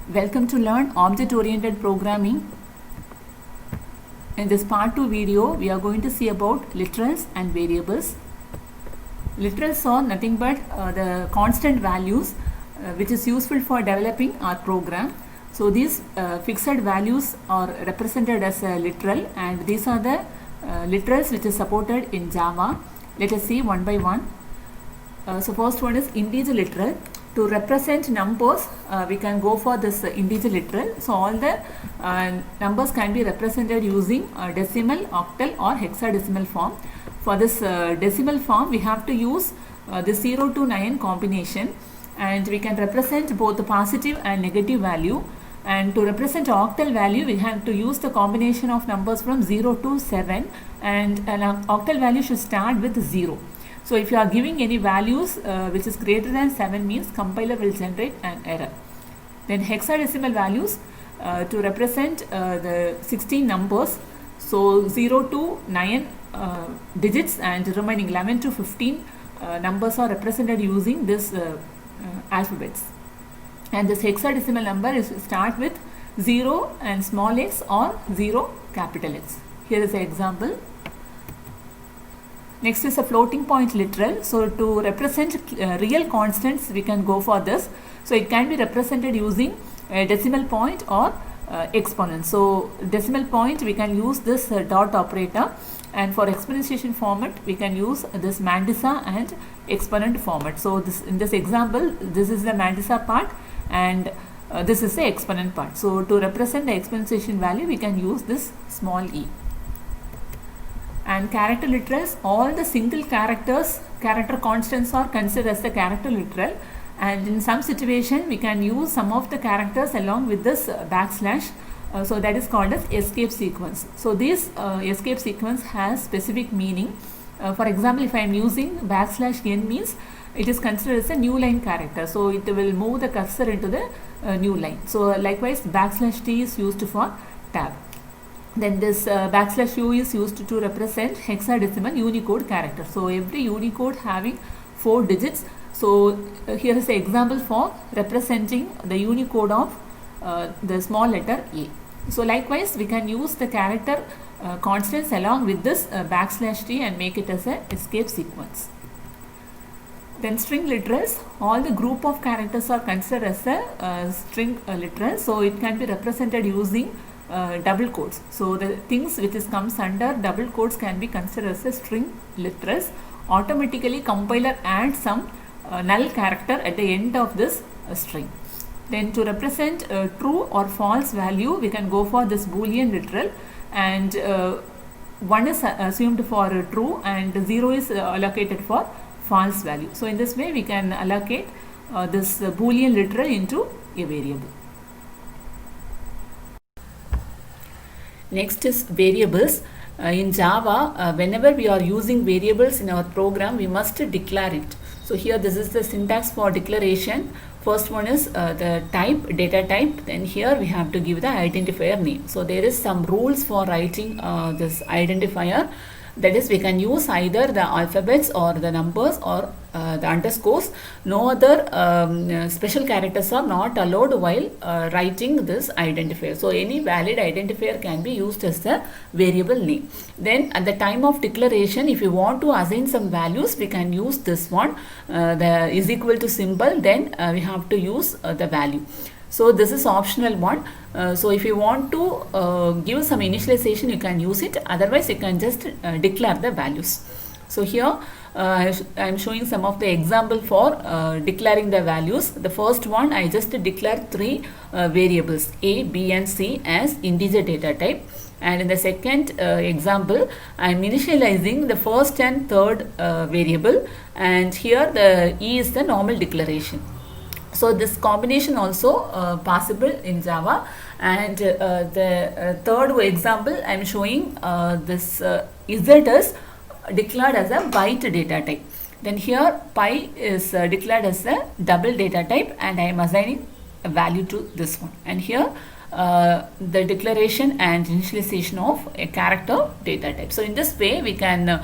Welcome to learn object-oriented programming. In this part 2 video, we are going to see about literals and variables. Literals are nothing but the constant values which is useful for developing our program. So these fixed values are represented as a literal, and these are the literals which is supported in Java. Let us see one by one. So first one is integer literal. To represent numbers, we can go for this integer literal. So all the numbers can be represented using decimal, octal or hexadecimal form. For this decimal form, we have to use the 0 to 9 combination, and we can represent both the positive and negative value. And to represent octal value, we have to use the combination of numbers from 0 to 7, and an octal value should start with 0. So if you are giving any values which is greater than 7 means compiler will generate an error. Then hexadecimal values to represent the 16 numbers. So 0 to 9 digits and remaining 11 to 15 numbers are represented using this alphabets. And this hexadecimal number is start with 0 and small x or 0 capital X. Here is an example. Next is a floating point literal. So to represent real constants, we can go for this. So it can be represented using a decimal point or exponent. So decimal point, we can use this dot operator, and for exponentiation format, we can use this Mandisa and exponent format. So in this example, this is the Mandisa part, and this is the exponent part. So to represent the exponentiation value, we can use this small e. And character literals, all the single character constants are considered as the character literal, and in some situation we can use some of the characters along with this backslash, so that is called as escape sequence. So this escape sequence has specific meaning. For example, if I am using backslash n means it is considered as a new line character, so it will move the cursor into the new line. So likewise, backslash t is used for tab. Then this backslash u is used to represent hexadecimal Unicode character. So every Unicode having 4 digits. So here is an example for representing the Unicode of the small letter a. So likewise, we can use the character constants along with this backslash t and make it as a escape sequence. Then string literals, all the group of characters are considered as a string literal. So it can be represented using double quotes. So the things which comes under double quotes can be considered as a string literals. Automatically compiler adds some null character at the end of this string. Then to represent true or false value, we can go for this Boolean literal, and 1 is assumed for true and 0 is allocated for false value. So in this way we can allocate this Boolean literal into a variable. Next is variables. In Java, whenever we are using variables in our program, we must declare it. So here this is the syntax for declaration. First one is the type, data type. Then here we have to give the identifier name. So there is some rules for writing this identifier. That is, we can use either the alphabets or the numbers or the underscores. No other special characters are not allowed while writing this identifier. So any valid identifier can be used as the variable name. Then at the time of declaration, if you want to assign some values, we can use this one, the is equal to symbol. Then we have to use the value. So this is optional one. So if you want to give some initialization, you can use it. Otherwise, you can just declare the values. So here I am showing some of the example for declaring the values. The first one, I just declare 3 variables A, B and C as integer data type. And in the second example, I am initializing the first and third variable, and here the E is the normal declaration. So this combination also possible in Java. And the third example, I am showing this Z is declared as a byte data type. Then here pi is declared as a double data type, and I am assigning a value to this one. And here the declaration and initialization of a character data type. So in this way we can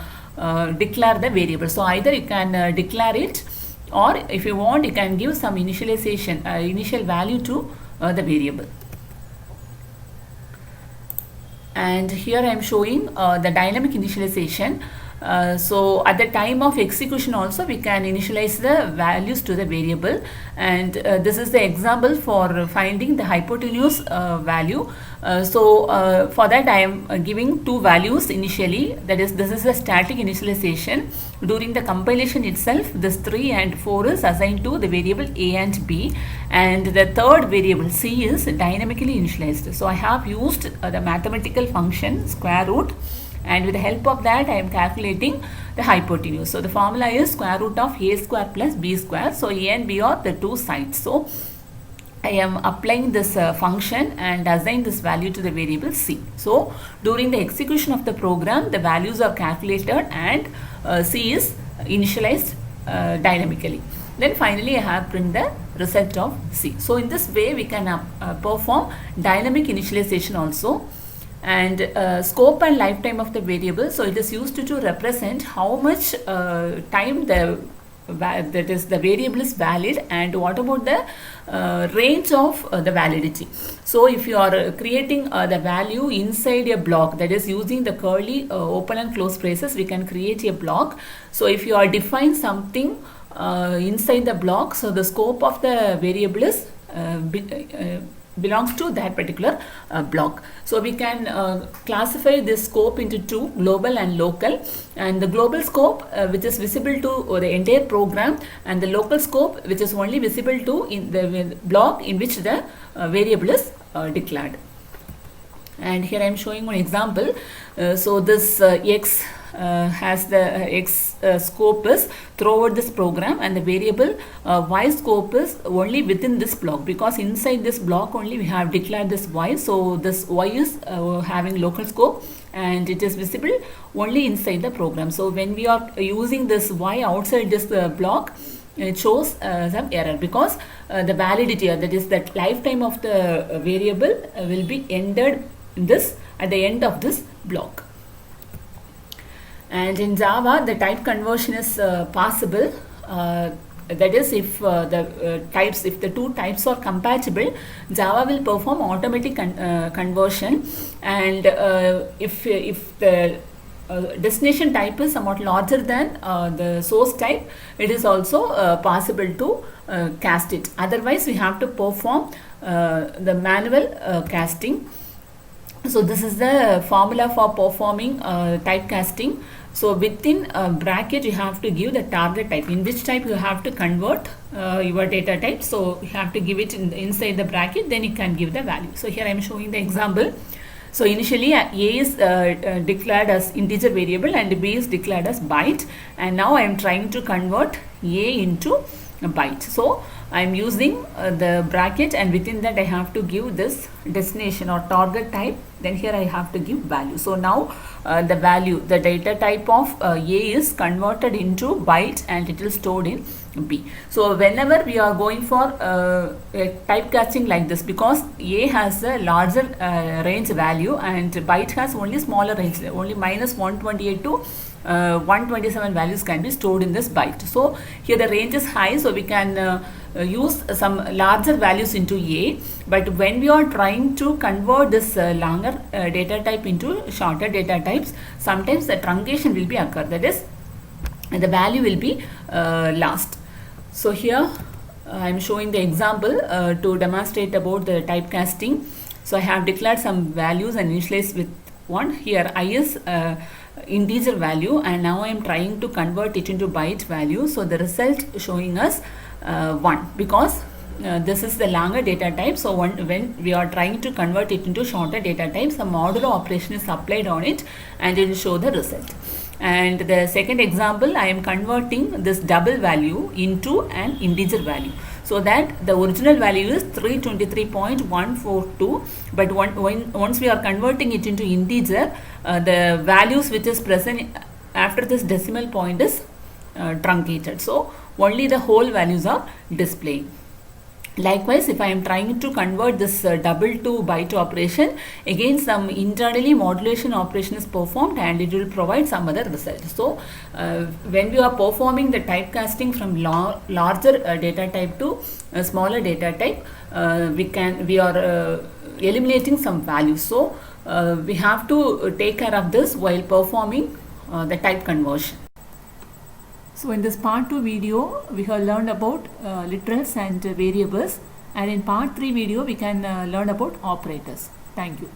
declare the variable. So either you can declare it, or if you want you can give some initialization initial value to the variable. And here I am showing the dynamic initialization. So at the time of execution also we can initialize the values to the variable, and this is the example for finding the hypotenuse value. For that I am giving two values initially, that is, this is a static initialization. During the compilation itself, this 3 and 4 is assigned to the variable a and b, and the third variable c is dynamically initialized. So I have used the mathematical function square root, and with the help of that I am calculating the hypotenuse. So the formula is square root of a square plus b square. So a and b are the two sides. So I am applying this function and assign this value to the variable c. So during the execution of the program, the values are calculated and c is initialized dynamically. Then finally I have print the result of c. So in this way we can perform dynamic initialization also. And scope and lifetime of the variable, so it is used to represent how much time the variable is valid, and what about the range of the validity. So if you are creating the value inside a block, that is using the curly open and close braces, we can create a block. So if you are define something inside the block, so the scope of the variable is belongs to that particular block. So we can classify this scope into two, global and local, and the global scope which is visible to the entire program, and the local scope which is only visible to in the block in which the variable is declared. And here I am showing one example. So this x has the x scope is throughout this program, and the variable y scope is only within this block, because inside this block only we have declared this y. So this y is having local scope, and it is visible only inside the program. So when we are using this y outside this block, it shows some error, because the validity, that is that lifetime of the variable will be ended in this at the end of this block. And in Java, the type conversion is possible. That is, if if the two types are compatible, Java will perform automatic conversion. And if the destination type is somewhat larger than the source type, it is also possible to cast it. Otherwise, we have to perform the manual casting. So this is the formula for performing typecasting. So within a bracket you have to give the target type, in which type you have to convert your data type. So you have to give it inside the bracket, then you can give the value. So here I am showing the example. So initially a is declared as integer variable and b is declared as byte, and now I am trying to convert a into a byte. So I am using the bracket, and within that I have to give this destination or target type. Then here I have to give value. So now the value, the data type of a is converted into byte, and it is stored in b. So whenever we are going for typecasting like this, because a has a larger range value and byte has only smaller range, only -128 to 127 values can be stored in this byte. So here the range is high, so we can use some larger values into a. But when we are trying to convert this longer data type into shorter data types, sometimes the truncation will be occur, that is the value will be lost. So here I am showing the example to demonstrate about the typecasting. So I have declared some values and initialized with one. Here I is integer value, and now I am trying to convert it into byte value. So the result showing us 1, because this is the longer data type. So when we are trying to convert it into shorter data types, the modulo operation is applied on it, and it will show the result. And the second example, I am converting this double value into an integer value, so that the original value is 323.142, but once we are converting it into integer, the values which is present after this decimal point is truncated, so only the whole values are displaying. Likewise, if I am trying to convert this double to byte operation, again some internally modulation operation is performed and it will provide some other result. So when we are performing the typecasting from larger data type to a smaller data type, we are eliminating some values. So we have to take care of this while performing the type conversion. So in this part 2 video, we have learned about literals and variables, and in part 3 video, we can learn about operators. Thank you.